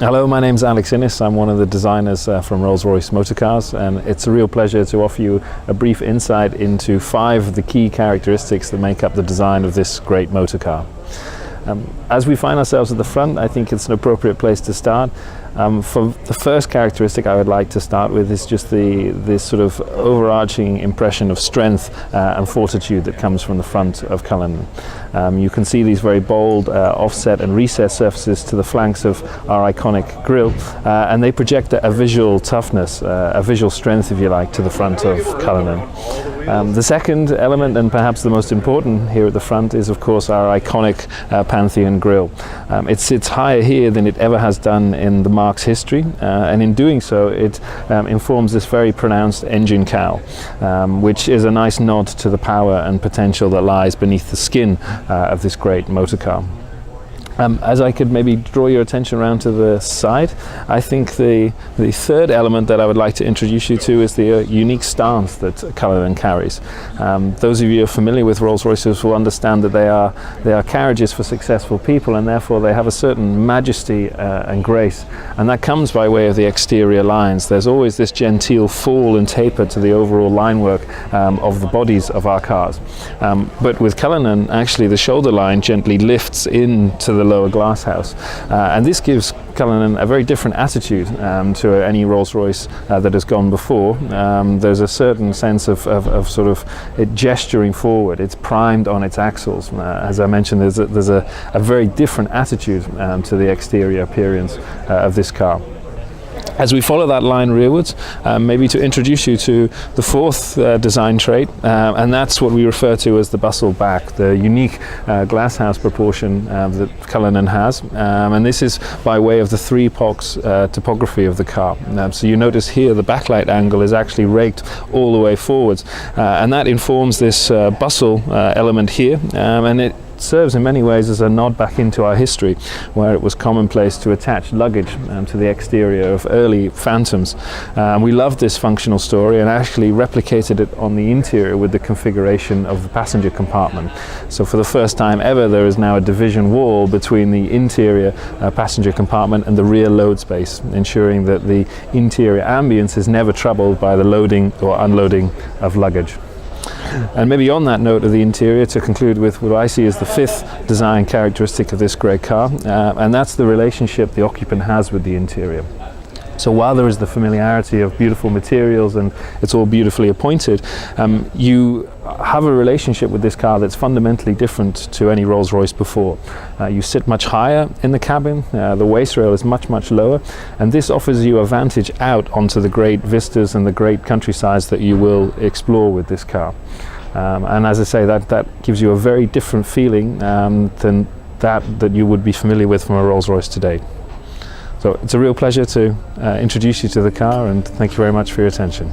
Hello, my name's Alex Innes. I'm one of the designers from Rolls-Royce Motor Cars, and it's a real pleasure to offer you a brief insight into 5 of the key characteristics that make up the design of this great motor car. As we find ourselves at the front, I think it's an appropriate place to start. For the first characteristic I would like to start with is just this sort of overarching impression of strength and fortitude that comes from the front of Cullinan. You can see these very bold offset and recessed surfaces to the flanks of our iconic grille, and they project a visual toughness, a visual strength, if you like, to the front of Cullinan. The second element, and perhaps the most important here at the front, is of course our iconic Pantheon Grille. It sits higher here than it ever has done in the marque's history, and in doing so it informs this very pronounced engine cowl, which is a nice nod to the power and potential that lies beneath the skin of this great motor car. As I could maybe draw your attention around to the side, I think the third element that I would like to introduce you to is the unique stance that Cullinan carries. Those of you who are familiar with Rolls-Royces will understand that they are carriages for successful people, and therefore they have a certain majesty and grace, and that comes by way of the exterior lines. There's always this genteel fall and taper to the overall line work of the bodies of our cars. But with Cullinan, actually the shoulder line gently lifts into the lower glass house, and this gives Cullinan a very different attitude to any Rolls-Royce that has gone before. There's a certain sense of sort of it gesturing forward. It's primed on its axles. As I mentioned, there's a very different attitude to the exterior appearance of this car. As we follow that line rearwards, maybe to introduce you to the fourth design trait, and that's what we refer to as the Bustle Back, the unique glasshouse proportion that Cullinan has, and this is by way of the 3-pox topography of the car. So you notice here the backlight angle is actually raked all the way forwards, and that informs this bustle element here, and it serves in many ways as a nod back into our history, where it was commonplace to attach luggage to the exterior of early Phantoms. We loved this functional story and actually replicated it on the interior with the configuration of the passenger compartment. So for the first time ever, there is now a division wall between the interior passenger compartment and the rear load space, ensuring that the interior ambience is never troubled by the loading or unloading of luggage. And maybe on that note of the interior, to conclude with what I see as the 5th design characteristic of this great car, and that's the relationship the occupant has with the interior. So while there is the familiarity of beautiful materials and it's all beautifully appointed, you have a relationship with this car that's fundamentally different to any Rolls-Royce before. You sit much higher in the cabin, the waist rail is much lower, and this offers you a vantage out onto the great vistas and the great countrysides that you will explore with this car. And as I say, that gives you a very different feeling than that you would be familiar with from a Rolls-Royce today. So it's a real pleasure to introduce you to the car, and thank you very much for your attention.